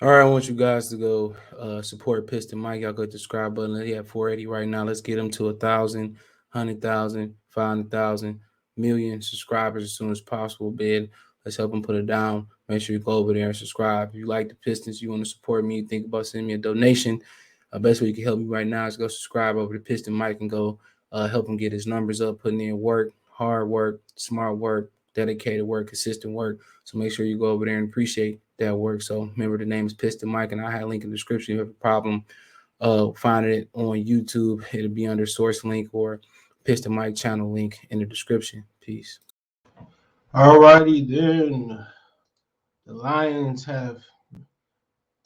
All right, I want you guys to go support Piston Mike. Y'all go to the subscribe button. He at 480 right now. Let's get him to 1,000, 100,000, 500,000, million subscribers as soon as possible, bid. Let's help him put it down. Make sure you go over there and subscribe. If you like the Pistons, you want to support me, think about sending me a donation. Best way you can help me right now is go subscribe over to Piston Mike and go help him get his numbers up, putting in work, hard work, smart work, dedicated work, consistent work. So make sure you go over there and appreciate that work. So remember, the name is Piston Mike, and I have a link in the description. If you have a problem finding it on YouTube, it'll be under source link or Piston Mike channel link in the description. Peace. Alrighty then. The Lions have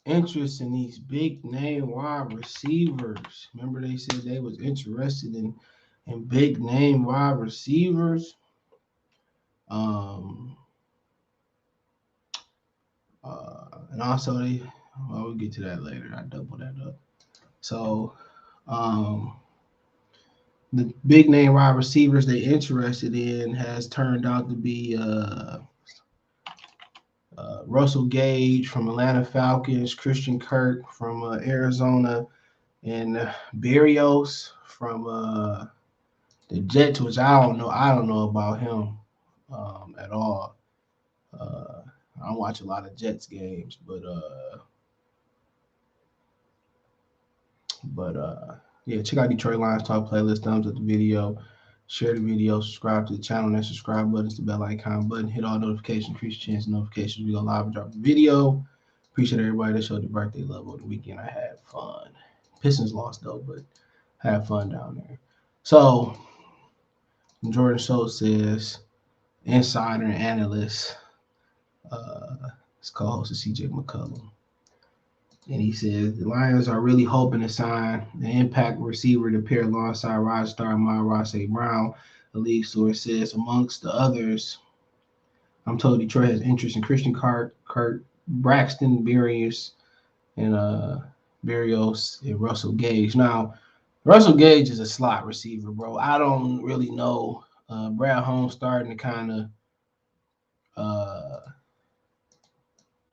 interest in these big name wide receivers. Remember they said they was interested in big name wide receivers. Um and also we'll get to that later. I double that up. So um the big name wide receivers they interested in has turned out to be Russell Gage from Atlanta Falcons, Christian Kirk from Arizona, and Berrios from the Jets, which I don't know. I don't know about him at all. Uh, I don't watch a lot of Jets games, but yeah, check out Detroit Lions Talk playlist. Thumbs up the video, share the video, subscribe to the channel. That subscribe button is the bell icon button. Hit all notifications, increase your chance of notifications. We go live and drop the video. Appreciate everybody that showed the birthday love over the weekend. I had fun. Pistons lost though, but I had fun down there. So Jordan Schultz says, insider and analyst, uh, his co-host is CJ McCullum. And he says the Lions are really hoping to sign an impact receiver to pair alongside Rod Star and Ross A. Brown. The league source says, amongst the others, I'm told Detroit has interest in Christian Kirk, Braxton, Berrios, and Berrios and Russell Gage. Now, Russell Gage is a slot receiver, bro. I don't really know. Brad Holmes starting to kind of uh,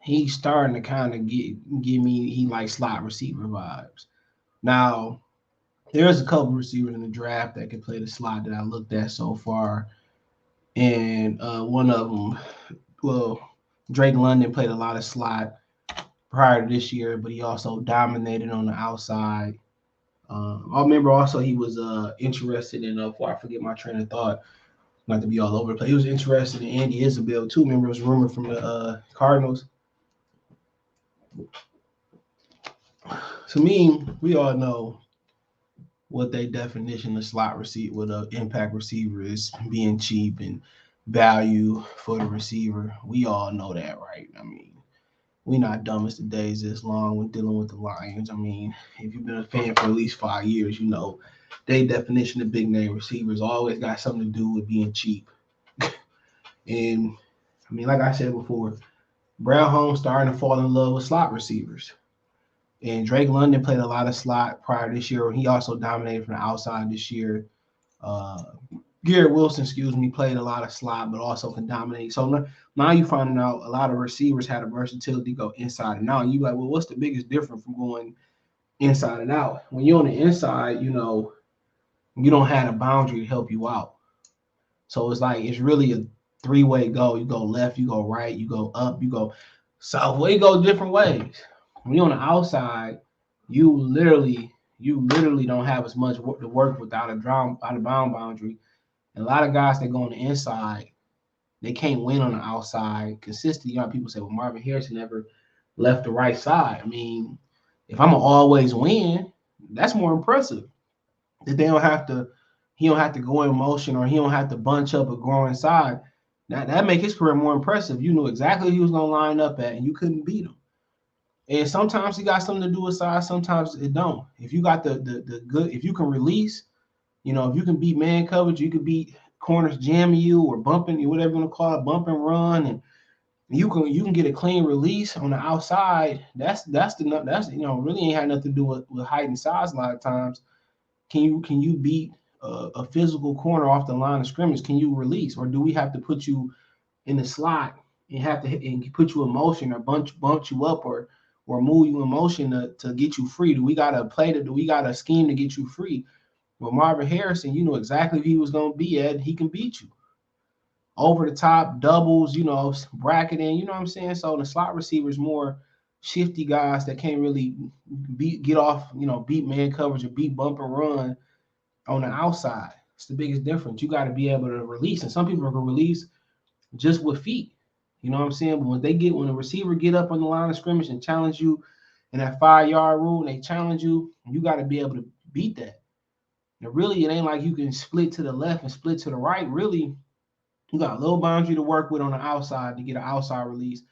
he's starting to kind of give me he like slot receiver vibes. Now, there's a couple receivers in the draft that can play the slot that I looked at so far, and one of them, well, Drake London played a lot of slot prior to this year, but he also dominated on the outside. I remember also he was interested in before I forget my train of thought, not to be all over the place. He was interested in Andy Isabel too. Remember, it was rumored from the Cardinals. To me, we all know what their definition of slot receiver, what an impact receiver is, being cheap and value for the receiver. We all know that, right? I mean, we not dumb as the days this long when dealing with the Lions. I mean, if you've been a fan for at least 5 years, you know their definition of big name receivers always got something to do with being cheap. And I mean, like I said before, Brown Holmes starting to fall in love with slot receivers. And Drake London played a lot of slot prior this year. He also dominated from the outside this year. Uh, Garrett Wilson, excuse me, played a lot of slot, but also can dominate. So now you're finding out a lot of receivers had a versatility to go inside and out. And you like, well, what's the biggest difference from going inside and out? When you're on the inside, you know, you don't have a boundary to help you out. So it's like it's really a three-way go. You go left, you go right, you go up, you go south. Well, you go different ways. When you're on the outside, you literally don't have as much work to work without a drown out of bound boundary. And a lot of guys that go on the inside, they can't win on the outside consistently. You know, people say, well, Marvin Harrison never left the right side. I mean, if I'm gonna always win, that's more impressive. That they don't have to, he don't have to go in motion or he don't have to bunch up or go inside. That make his career more impressive. You knew exactly who he was gonna line up at, and you couldn't beat him. And sometimes he got something to do with size, sometimes it don't. If you got the good, if you can release, you know, if you can beat man coverage, you can beat corners jamming you or bumping you, whatever you want to call it, bump and run, and you can get a clean release on the outside. That's you know really ain't had nothing to do with height and size a lot of times. Can you beat a physical corner off the line of scrimmage? Can you release, or do we have to put you in the slot and have to hit and put you in motion or bunch you up or or move you in motion to get you free? Do we got a play do we got a scheme to get you free? Well, Marvin Harrison, you know exactly if he was going to be at, he can beat you. Over the top, doubles, bracketing, you know what I'm saying? So the slot receivers more shifty guys that can't really get off, beat man coverage or beat bump and run on the outside. It's the biggest difference. You got to be able to release. And some people are going to release just with feet. You know what I'm saying? But when the receiver get up on the line of scrimmage and challenge you in that 5-yard rule, and they challenge you, you got to be able to beat that. And really, it ain't like you can split to the left and split to the right. Really, you got a little boundary to work with on the outside to get an outside release.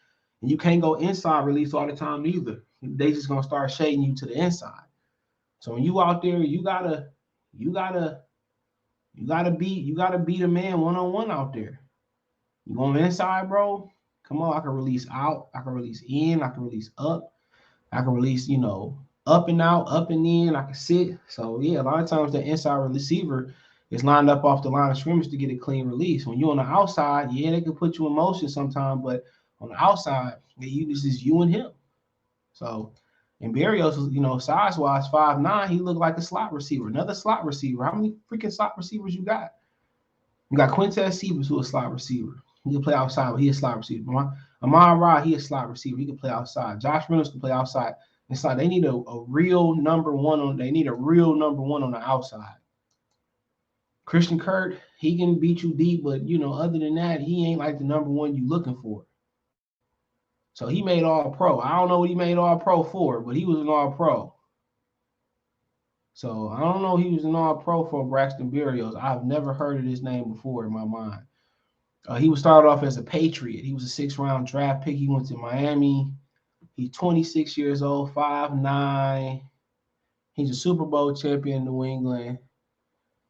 And you can't go inside release all the time either. They just gonna start shading you to the inside. So when you out there, you gotta beat a man one-on-one out there. You going inside, bro? Come on, I can release out, I can release in, I can release up, I can release, up and out, up and in, I can sit. So yeah, a lot of times the inside receiver is lined up off the line of scrimmage to get a clean release. When you're on the outside, yeah, they can put you in motion sometimes, but on the outside, this is you and him. So, and Berrios, size-wise, 5'9", he looked like a slot receiver, another slot receiver. How many freaking slot receivers you got? You got Quintez Cephas, who is a slot receiver. He can play outside, but he a slot receiver. Amon Ra, he a slot receiver. He can play outside. Josh Reynolds can play outside. It's like they need a real number one on the outside. Christian Kirk, he can beat you deep, but other than that, he ain't like the number one you looking for. So he made all pro. I don't know what he made all pro for, but he was an all pro. So I don't know he was an all pro for Braxton Berrios. I've never heard of this name before in my mind. He was started off as a Patriot. He was a 6th-round draft pick. He went to Miami. He's 26 years old, 5'9". He's a Super Bowl champion in New England.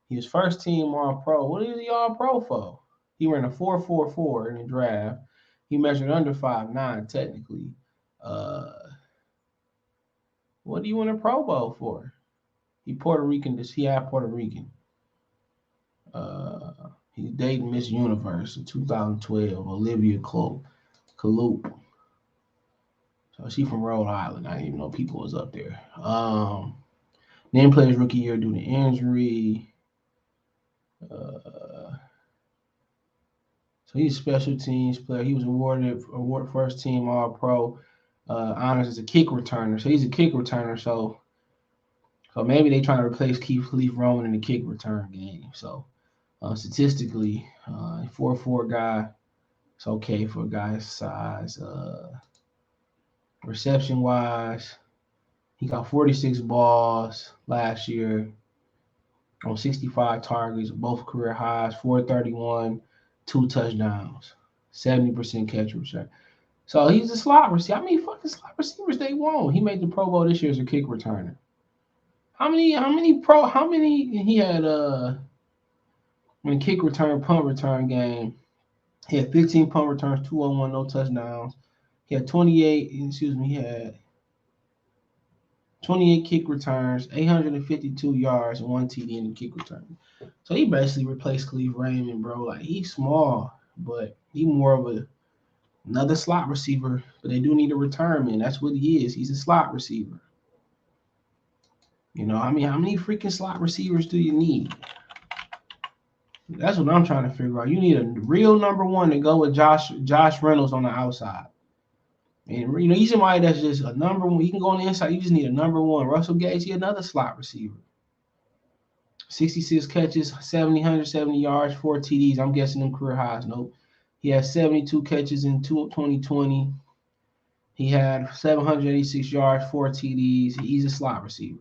He was first team All-Pro. What is he All-Pro for? He ran a 4.44 in the draft. He measured under 5'9", technically. What do you win a Pro Bowl for? He Puerto Rican. He had Puerto Rican. He's dating Miss Universe in 2012, Olivia Kaloop. So she from Rhode Island. I didn't even know people was up there. Then played his rookie year due to injury. So he's a special teams player. He was awarded first team All Pro honors as a kick returner. So he's a kick returner. So maybe they trying to replace Keith Roman in the kick return game. So statistically, 4'4" guy. It's okay for a guy's size. Reception wise, he got 46 balls last year on 65 targets, both career highs, 431, 2 touchdowns, 70% catch rate. So he's a slot receiver. How many fucking slot receivers they want? He made the Pro Bowl this year as a kick returner. How many he had in kick return, punt return game? He had 15 punt returns, 201, no touchdowns. He had 28 kick returns, 852 yards, and 1 TD in the kick return. So he basically replaced Khalif Raymond, bro. Like, he's small, but he more of another slot receiver. But they do need a return man. That's what he is. He's a slot receiver. How many freaking slot receivers do you need? That's what I'm trying to figure out. You need a real number one to go with Josh Reynolds on the outside. And he's somebody that's just a number one. He can go on the inside. You just need a number one. Russell Gage, he another slot receiver. 66 catches, 170 yards, 4 TDs. I'm guessing them career highs. Nope. He had 72 catches in 2020. He had 786 yards, 4 TDs. He's a slot receiver.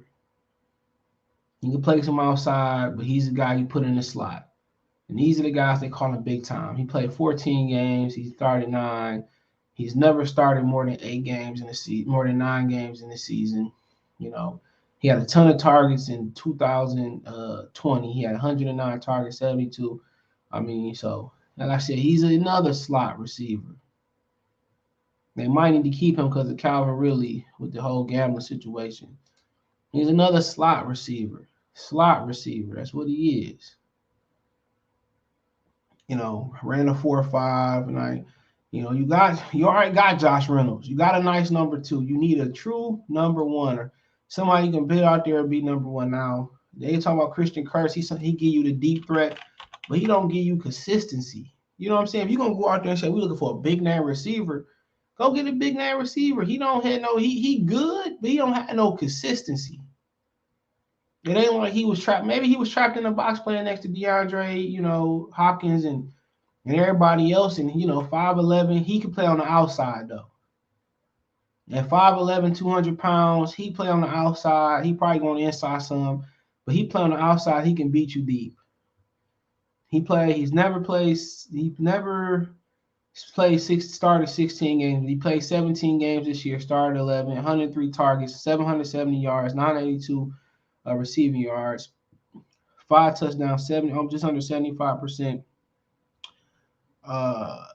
You can place him outside, but he's the guy you put in the slot. And these are the guys they call him big time. He played 14 games. He's 39. He's never started more than 8 games in the season, more than 9 games in the season. He had a ton of targets in 2020. He had 109 targets, 72. So like I said, he's another slot receiver. They might need to keep him because of Calvin Ridley with the whole gambling situation. He's another slot receiver. Slot receiver. That's what he is. Ran a 4.5, and You already got Josh Reynolds. You got a nice number two. You need a true number one or somebody you can put out there and be number one. Now they talk about Christian Kirk. He give you the deep threat, but he don't give you consistency. You know what I'm saying? If you're gonna go out there and say we're looking for a big name receiver, go get a big name receiver. He don't have no he good, but he don't have no consistency. It ain't like he was trapped. Maybe he was trapped in a box playing next to DeAndre, Hopkins and everybody else. And 5'11", he could play on the outside though. At 5'11", 200 pounds, he play on the outside. He probably go on the inside some, but he play on the outside. He can beat you deep. He's never played. He never played started 16 games. He played 17 games this year. Started 11, 103 targets, 770 yards, 982 receiving yards, 5 touchdowns, just under 75% uh,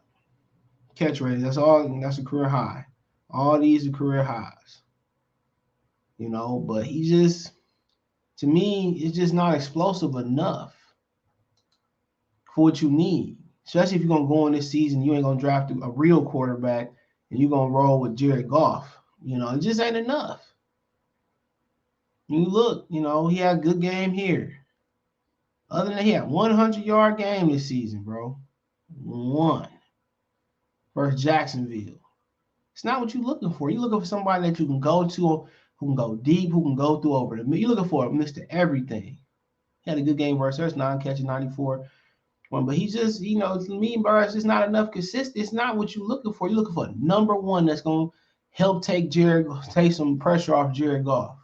catch rate. That's all. That's a career high. All these are career highs. But he just, to me, it's just not explosive enough for what you need. Especially if you're gonna go in this season, you ain't gonna draft a real quarterback, and you're gonna roll with Jared Goff. It just ain't enough. You look, he had a good game here. Other than that, he had 100-yard game this season, bro. One versus Jacksonville. It's not what you're looking for. You're looking for somebody that you can go to, who can go deep, who can go through over the middle. You're looking for a Mr. Everything. He had a good game versus us, 9 catches, 94. But he just, to me, bro, it's just not enough consistent. It's not what you're looking for. You're looking for a number one that's going to help take some pressure off Jared Goff.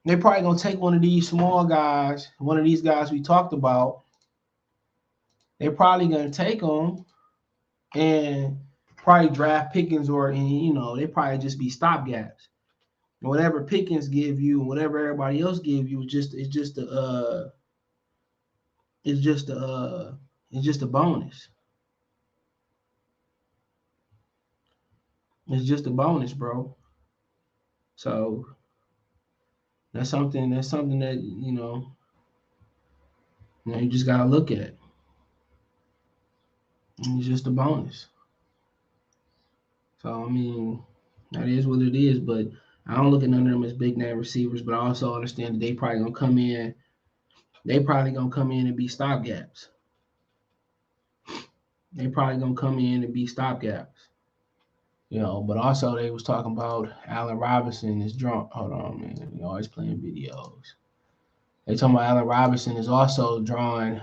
They're probably going to take one of these small guys, one of these guys we talked about. They're probably going to take them and probably draft Pickens they probably just be stopgaps. Whatever Pickens give you, whatever everybody else give you, it's just a bonus. It's just a bonus, bro. So that's something that you just gotta look at. It's just a bonus. So I mean, that is what it is. But I don't look at none of them as big name receivers. But I also understand that they probably gonna come in. They probably gonna come in and be stopgaps. They probably gonna come in and be stopgaps. But also they was talking about Allen Robinson is drunk. Hold on, man. You always playing videos. They talking about Allen Robinson is also drawing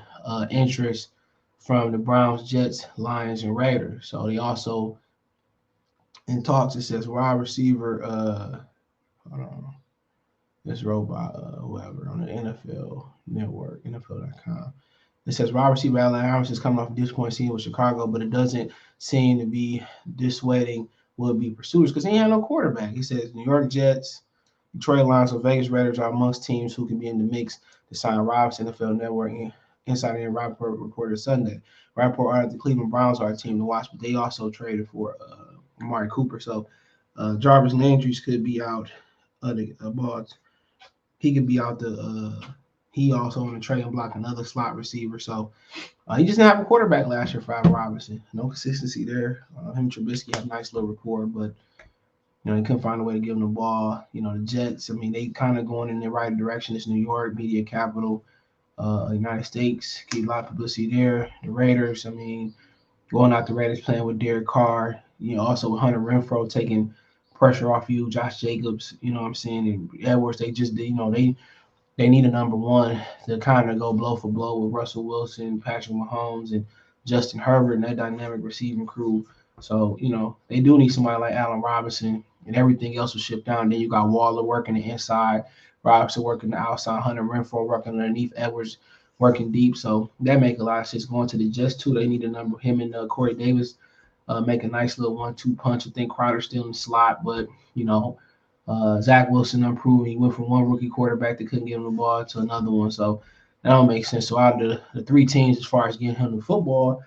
interest from the Browns, Jets, Lions, and Raiders. So they also in talks. It says wide receiver. Hold on. This wrote by whoever on the NFL Network, NFL.com. It says wide receiver Allen Robinson is coming off a disappointing season with Chicago, but it doesn't seem to be dissuading would-be pursuers because he ain't had no quarterback. He says New York Jets, Detroit Lions, and Vegas Raiders are amongst teams who can be in the mix to sign Robinson. NFL Network insider Ian Rappaport reported Sunday. Rappaport argued the Cleveland Browns are a team to watch, but they also traded for Amari Cooper. So Jarvis Landry's could be out. He could be out he also on the trading block another slot receiver. So he just didn't have a quarterback last year for Allen Robinson. No consistency there. Him and Trubisky have a nice little rapport, but they couldn't find a way to give him the ball. The Jets, I mean, they kind of going in the right direction. It's New York, media capital, United States, get a lot of publicity there. The Raiders, I mean, going out the Raiders playing with Derek Carr, also with Hunter Renfrow taking pressure off you, Josh Jacobs, what I'm saying, and Edwards, they just, they need a number one to kind of go blow for blow with Russell Wilson, Patrick Mahomes, and Justin Herbert and that dynamic receiving crew. So, they do need somebody like Allen Robinson, and everything else will shift down. Then you got Waller working the inside, Robinson working the outside, Hunter Renfrow working underneath, Edwards working deep. So that make a lot of sense. Going to the Jets, too, they need a number. Him and Corey Davis make a nice little 1-2 punch. I think Crowder's still in the slot, but, Zach Wilson improved. He went from one rookie quarterback that couldn't give him the ball to another one. So that don't make sense. So out of the three teams, as far as getting him the football,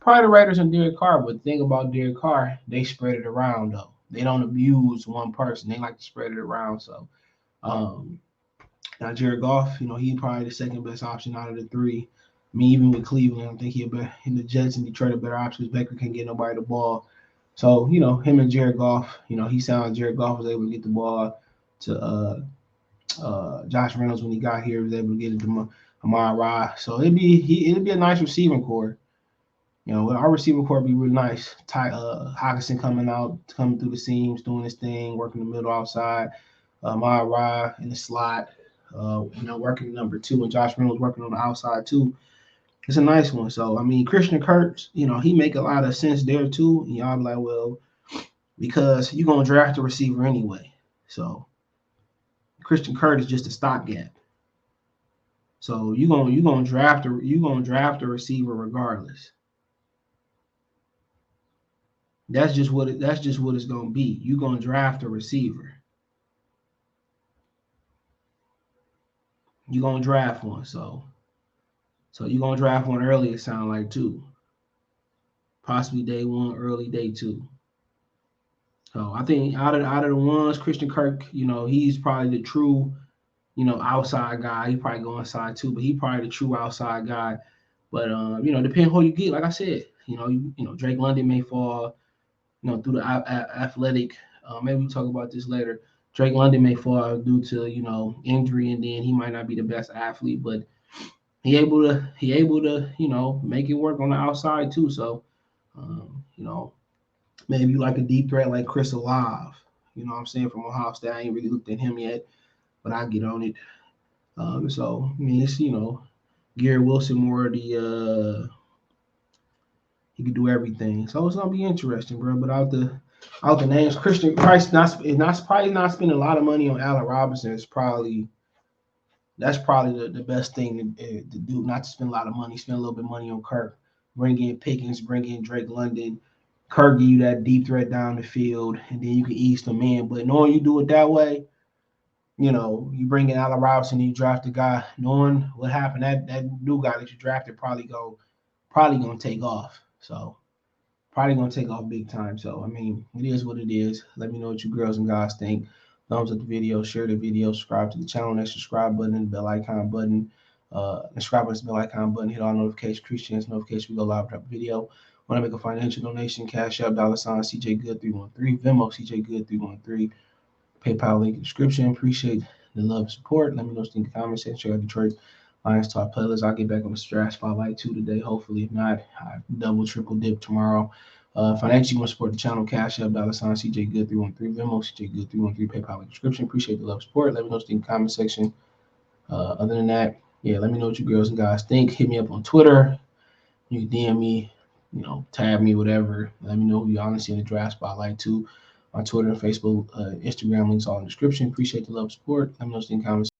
probably the Raiders and Derek Carr. But the thing about Derek Carr, they spread it around, though. They don't abuse one person. They like to spread it around. So now Jared Goff, he's probably the second best option out of the three. mean, even with Cleveland, I think he'll be in the Jets and Detroit a better option because Baker can't get nobody the ball. So, him and Jared Goff, he sounded like Jared Goff was able to get the ball to Josh Reynolds when he got here, was able to get it to Amon Ra. So it'd be a nice receiving core. Our receiving core would be really nice. Hawkinson coming through the seams, doing his thing, working the middle outside. Amon Ra in the slot, working number two, and Josh Reynolds working on the outside too. It's a nice one. So I mean, Christian Kirk, he make a lot of sense there too. And y'all be like, well, because you're gonna draft a receiver anyway. So Christian Kirk is just a stopgap. So you gonna draft a receiver regardless. That's just what it's gonna be. You're gonna draft a receiver. You're gonna draft one. So you're gonna draft one early, it sounds like too. Possibly day one, early day two. So I think out of the ones, Christian Kirk, he's probably the true, outside guy. He probably go inside too, but he probably the true outside guy. But depending who you get, like I said, Drake London may fall, through the athletic. Maybe we talk about this later. Drake London may fall due to injury, and then he might not be the best athlete, but he able to make it work on the outside too. So, maybe you like a deep threat like Chris Olave. You know what I'm saying, from Ohio State. I ain't really looked at him yet, but I get on it. So I mean, it's Garrett Wilson more the he could do everything. So it's gonna be interesting, bro. But out the names, Christian Price not probably not spending a lot of money on Allen Robinson. That's probably the best thing to do. Not to spend a lot of money, spend a little bit of money on Kirk. Bring in Pickens, bring in Drake London. Kirk give you that deep threat down the field, and then you can ease them in. But knowing you do it that way, you bring in Allen Robinson, you draft a guy, knowing what happened, that new guy that you drafted probably gonna take off. So probably gonna take off big time. So I mean, it is what it is. Let me know what you girls and guys think. Thumbs up the video, share the video, subscribe to the channel, that subscribe button, and bell icon button. Subscribe button, bell icon button, hit all notifications, Christians notification. We go live drop a video. Want to make a financial donation? Cash App $ CJ Good 313, Venmo CJ Good 313, PayPal link in the description. Appreciate the love and support. Let me know what you think in the comments section. Check out Detroit Lions top playlist. I'll get back on the draft spotlight 2 today. Hopefully, if not, I double triple dip tomorrow. Financially, you want to support the channel? Cash App $ CJ Good 313, Venmo CJ Good 313, PayPal link description. Appreciate the love and support. Let me know what you think in the comment section. Other than that, yeah, let me know what you girls and guys think. Hit me up on Twitter. You can DM me, tag me, whatever. Let me know who you honestly in the draft spotlight too. On Twitter and Facebook, Instagram links all in the description. Appreciate the love and support. Let me know what you think in the comments.